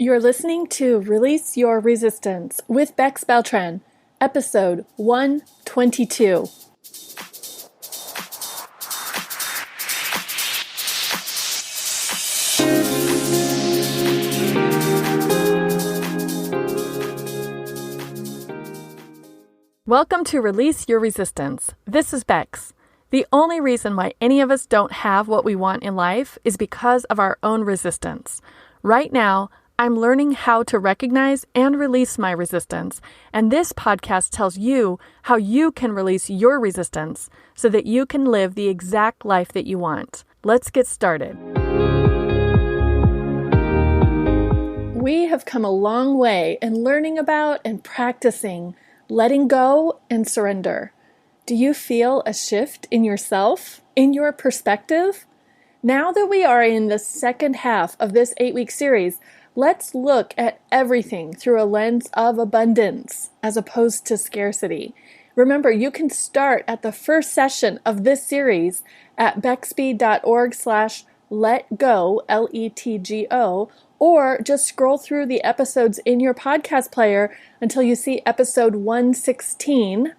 You're listening to Release Your Resistance with Bex Beltran, episode 122. Welcome to Release Your Resistance. This is Bex. The only reason why any of us don't have what we want in life is because of our own resistance. Right now, I'm learning how to recognize and release my resistance, and this podcast tells you how you can release your resistance so that you can live the exact life that you want. Let's get started. We have come a long way in learning about and practicing letting go and surrender. Do you feel a shift in yourself, in your perspective? Now that we are in the second half of this 8-week series, let's look at everything through a lens of abundance as opposed to scarcity. Remember, you can start at the first session of this series at bexb.org/letgo, Letgo, or just scroll through the episodes in your podcast player until you see episode 116,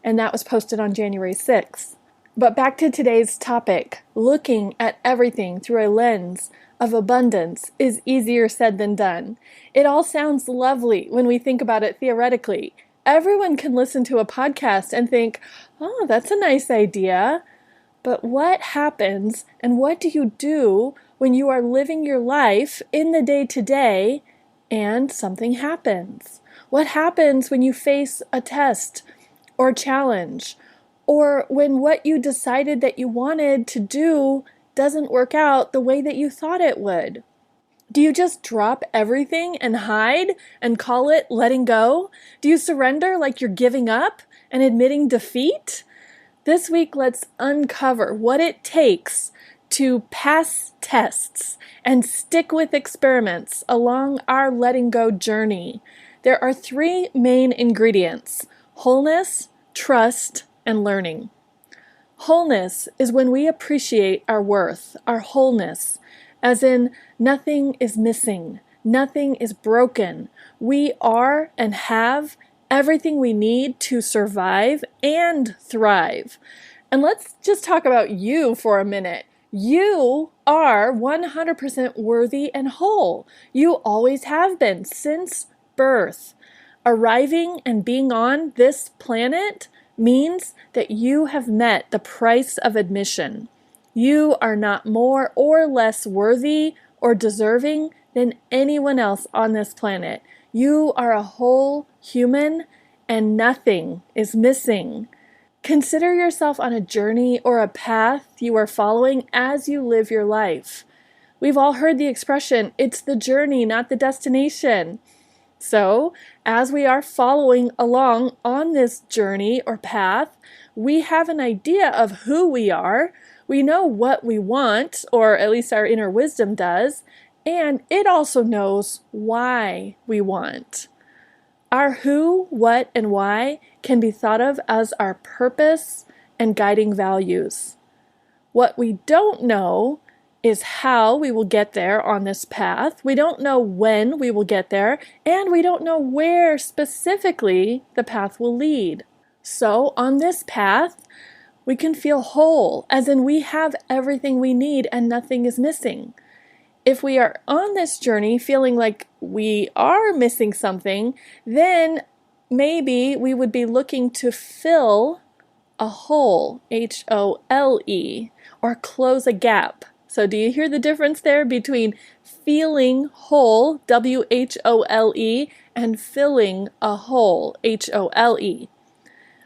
and that was posted on January 6th. But back to today's topic, looking at everything through a lens of abundance is easier said than done. It all sounds lovely when we think about it theoretically. Everyone can listen to a podcast and think, oh, that's a nice idea. But what happens and what do you do when you are living your life in the day-to-day and something happens? What happens when you face a test or challenge, or when what you decided that you wanted to do doesn't work out the way that you thought it would? Do you just drop everything and hide and call it letting go? Do you surrender like you're giving up and admitting defeat? This week, let's uncover what it takes to pass tests and stick with experiments along our letting go journey. There are 3 main ingredients: wholeness, trust, and learning. Wholeness is when we appreciate our worth, our wholeness, as in nothing is missing, nothing is broken. We are and have everything we need to survive and thrive. And let's just talk about you for a minute. You are 100% worthy and whole. You always have been since birth. Arriving and being on this planet means that you have met the price of admission. You are not more or less worthy or deserving than anyone else on this planet. You are a whole human and nothing is missing. Consider yourself on a journey or a path you are following as you live your life. We've all heard the expression, it's the journey, not the destination. So, as we are following along on this journey or path, we have an idea of who we are. We know what we want, or at least our inner wisdom does, and it also knows why we want. Our who, what, and why can be thought of as our purpose and guiding values. What we don't know is how we will get there on this path. We don't know when we will get there, and we don't know where specifically the path will lead. So on this path, we can feel whole, as in we have everything we need and nothing is missing. If we are on this journey feeling like we are missing something, then maybe we would be looking to fill a hole, H-O-L-E, or close a gap. So do you hear the difference there between feeling whole, W-H-O-L-E, and filling a hole, H-O-L-E?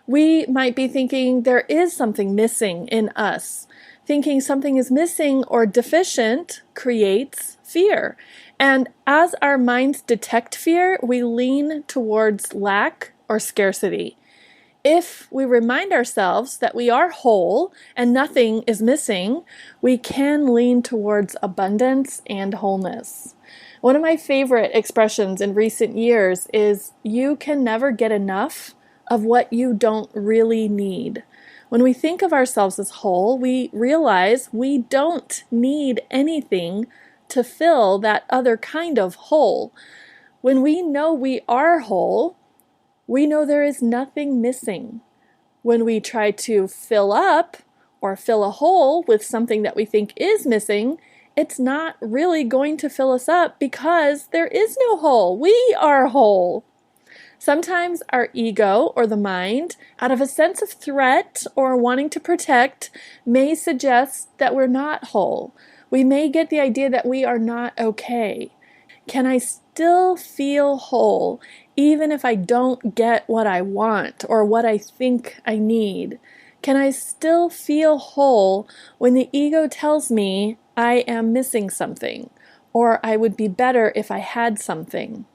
We might be thinking there is something missing in us. Thinking something is missing or deficient creates fear. And as our minds detect fear, we lean towards lack or scarcity. If we remind ourselves that we are whole and nothing is missing, we can lean towards abundance and wholeness. One of my favorite expressions in recent years is, you can never get enough of what you don't really need. When we think of ourselves as whole, we realize we don't need anything to fill that other kind of hole. When we know we are whole, we know there is nothing missing. When we try to fill up or fill a hole with something that we think is missing, it's not really going to fill us up because there is no hole. We are whole. Sometimes our ego or the mind, out of a sense of threat or wanting to protect, may suggest that we're not whole. We may get the idea that we are not okay. Can I still feel whole even if I don't get what I want or what I think I need? Can I still feel whole when the ego tells me I am missing something or I would be better if I had something?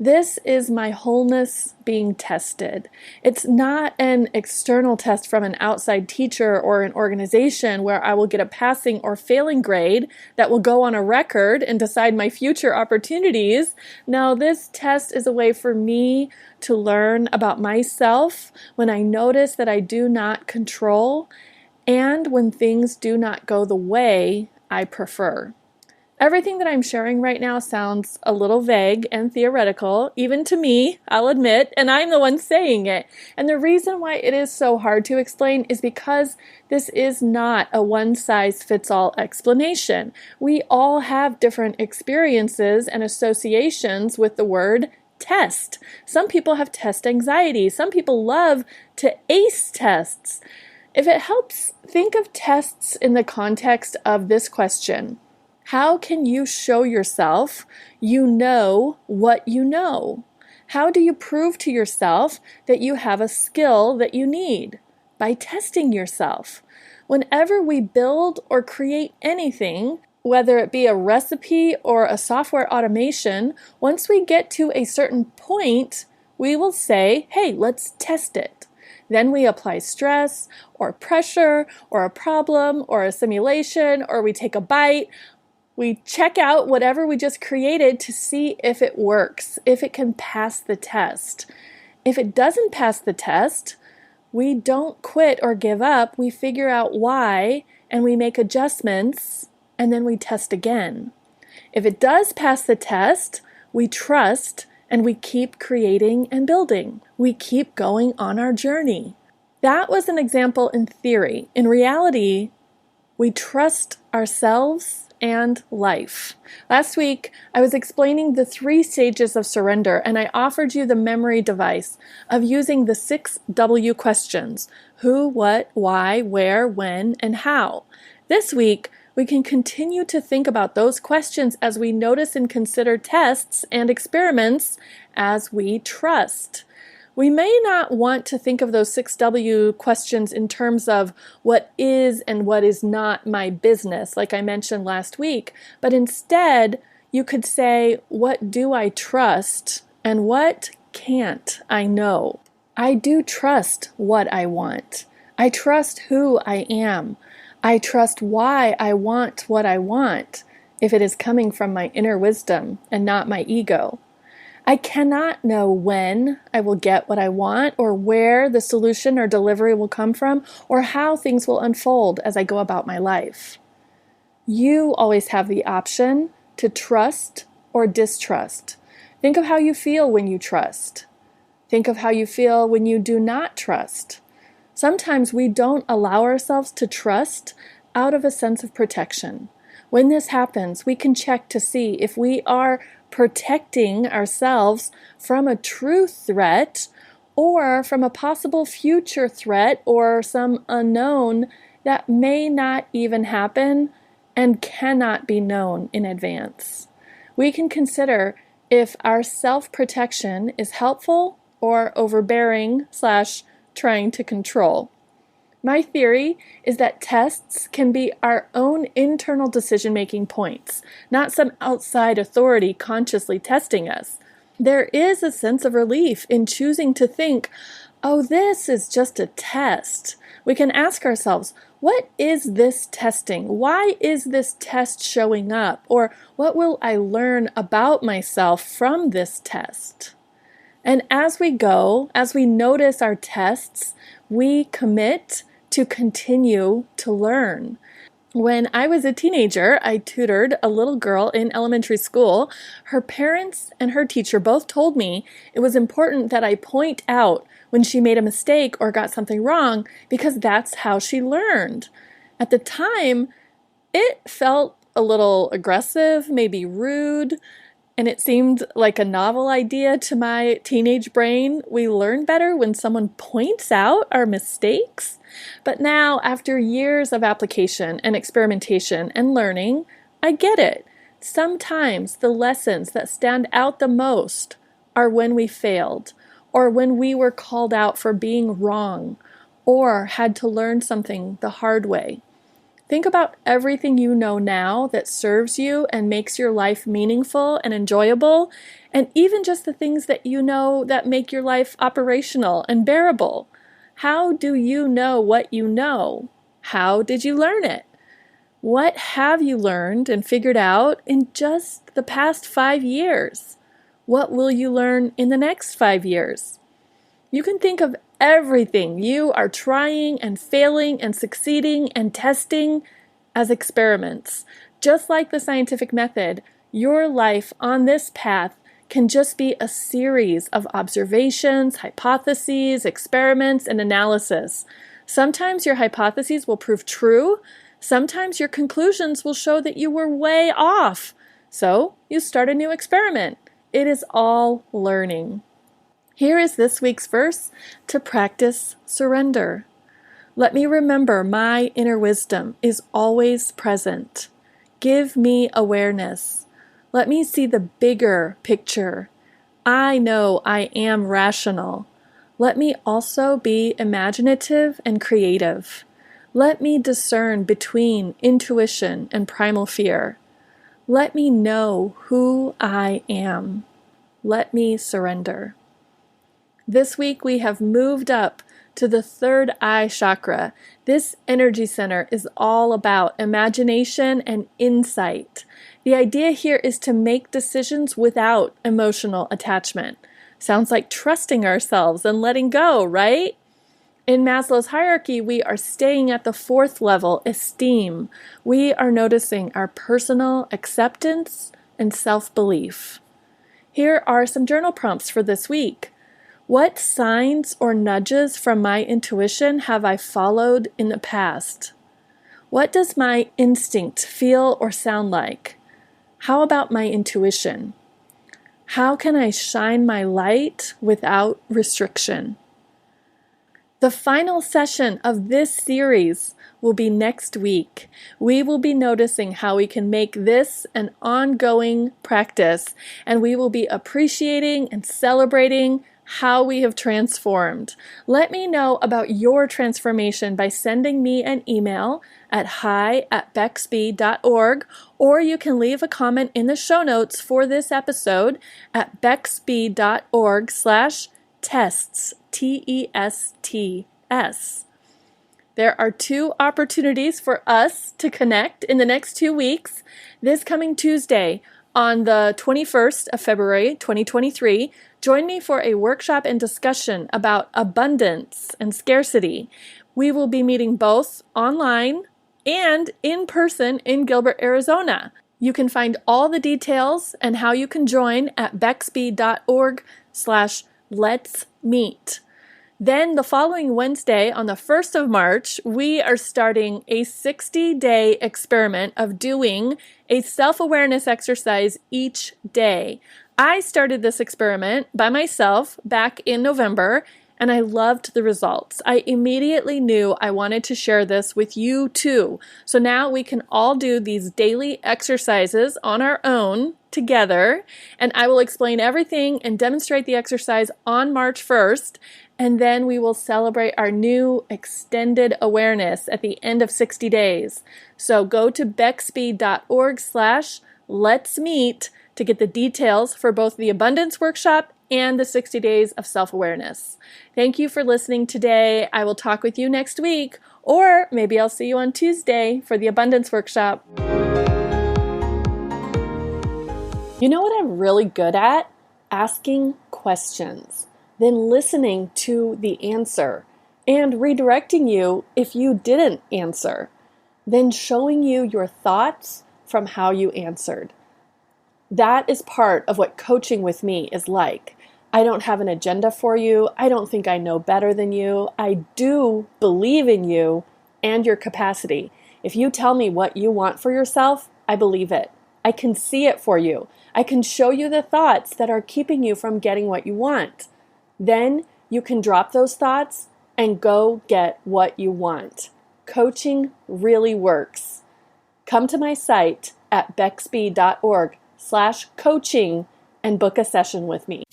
This is my wholeness being tested. It's not an external test from an outside teacher or an organization where I will get a passing or failing grade that will go on a record and decide my future opportunities. No, this test is a way for me to learn about myself when I notice that I do not control and when things do not go the way I prefer. Everything that I'm sharing right now sounds a little vague and theoretical, even to me, I'll admit, and I'm the one saying it. And the reason why it is so hard to explain is because this is not a one-size-fits-all explanation. We all have different experiences and associations with the word test. Some people have test anxiety. Some people love to ace tests. If it helps, think of tests in the context of this question. How can you show yourself you know what you know? How do you prove to yourself that you have a skill that you need? By testing yourself. Whenever we build or create anything, whether it be a recipe or a software automation, once we get to a certain point, we will say, hey, let's test it. Then we apply stress or pressure or a problem or a simulation, or we take a bite. We check out whatever we just created to see if it works, if it can pass the test. If it doesn't pass the test, we don't quit or give up. We figure out why and we make adjustments and then we test again. If it does pass the test, we trust and we keep creating and building. We keep going on our journey. That was an example in theory. In reality, we trust ourselves and life. Last week, I was explaining the 3 stages of surrender, and I offered you the memory device of using the 6 W questions: who, what, why, where, when, and how. This week, we can continue to think about those questions as we notice and consider tests and experiments as we trust. We may not want to think of those 6 W questions in terms of what is and what is not my business, like I mentioned last week, but instead you could say, what do I trust and what can't I know? I do trust what I want. I trust who I am. I trust why I want what I want, if it is coming from my inner wisdom and not my ego. I cannot know when I will get what I want or where the solution or delivery will come from or how things will unfold as I go about my life. You always have the option to trust or distrust. Think of how you feel when you trust. Think of how you feel when you do not trust. Sometimes we don't allow ourselves to trust out of a sense of protection. When this happens, we can check to see if we are protecting ourselves from a true threat or from a possible future threat or some unknown that may not even happen and cannot be known in advance. We can consider if our self-protection is helpful or overbearing / trying to control. My theory is that tests can be our own internal decision-making points, not some outside authority consciously testing us. There is a sense of relief in choosing to think, oh, this is just a test. We can ask ourselves, what is this testing? Why is this test showing up? Or what will I learn about myself from this test? And as we go, as we notice our tests, we commit to continue to learn. When I was a teenager, I tutored a little girl in elementary school. Her parents and her teacher both told me it was important that I point out when she made a mistake or got something wrong because that's how she learned. At the time, it felt a little aggressive, maybe rude, and it seemed like a novel idea to my teenage brain. We learn better when someone points out our mistakes. But now, after years of application and experimentation and learning, I get it. Sometimes the lessons that stand out the most are when we failed, or when we were called out for being wrong, or had to learn something the hard way. Think about everything you know now that serves you and makes your life meaningful and enjoyable, and even just the things that you know that make your life operational and bearable. How do you know what you know? How did you learn it? What have you learned and figured out in just the past 5 years? What will you learn in the next 5 years? You can think of everything you are trying and failing and succeeding and testing as experiments. Just like the scientific method, your life on this path can just be a series of observations, hypotheses, experiments, and analysis. Sometimes your hypotheses will prove true. Sometimes your conclusions will show that you were way off. So you start a new experiment. It is all learning. Here is this week's verse to practice surrender. Let me remember my inner wisdom is always present. Give me awareness. Let me see the bigger picture. I know I am rational. Let me also be imaginative and creative. Let me discern between intuition and primal fear. Let me know who I am. Let me surrender. This week we have moved up to the third eye chakra. This energy center is all about imagination and insight. The idea here is to make decisions without emotional attachment. Sounds like trusting ourselves and letting go, right? In Maslow's hierarchy, we are staying at the fourth level, esteem. We are noticing our personal acceptance and self-belief. Here are some journal prompts for this week. What signs or nudges from my intuition have I followed in the past? What does my instinct feel or sound like? How about my intuition? How can I shine my light without restriction? The final session of this series will be next week. We will be noticing how we can make this an ongoing practice, and we will be appreciating and celebrating how we have transformed. Let me know about your transformation by sending me an email at hi@bexby.org, or you can leave a comment in the show notes for this episode at bexby.org/tests, TESTS. There are 2 opportunities for us to connect in the next 2 weeks. This coming Tuesday, on the 21st of February, 2023, join me for a workshop and discussion about abundance and scarcity. We will be meeting both online and in person in Gilbert, Arizona. You can find all the details and how you can join at bexby.org/let's meet. Then the following Wednesday, on the 1st of March, we are starting a 60-day experiment of doing a self-awareness exercise each day. I started this experiment by myself back in November, and I loved the results. I immediately knew I wanted to share this with you too. So now we can all do these daily exercises on our own together, and I will explain everything and demonstrate the exercise on March 1st. And then we will celebrate our new extended awareness at the end of 60 days. So go to bexby.org/let's meet to get the details for both the Abundance Workshop and the 60 Days of Self-Awareness. Thank you for listening today. I will talk with you next week, or maybe I'll see you on Tuesday for the Abundance Workshop. You know what I'm really good at? Asking questions, then listening to the answer and redirecting you if you didn't answer. then showing you your thoughts from how you answered. That is part of what coaching with me is like. I don't have an agenda for you. I don't think I know better than you. I do believe in you and your capacity. If you tell me what you want for yourself, I believe it. I can see it for you. I can show you the thoughts that are keeping you from getting what you want. Then you can drop those thoughts and go get what you want. Coaching really works. Come to my site at bexby.org/coaching and book a session with me.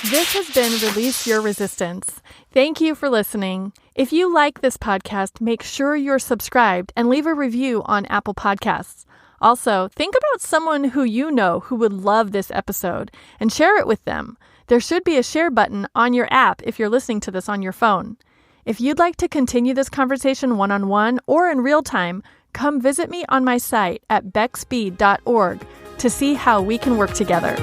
This has been Release Your Resistance. Thank you for listening. If you like this podcast, make sure you're subscribed and leave a review on Apple Podcasts. Also, think about someone who you know who would love this episode and share it with them. There should be a share button on your app if you're listening to this on your phone. If you'd like to continue this conversation one-on-one or in real time, come visit me on my site at bexby.org to see how we can work together.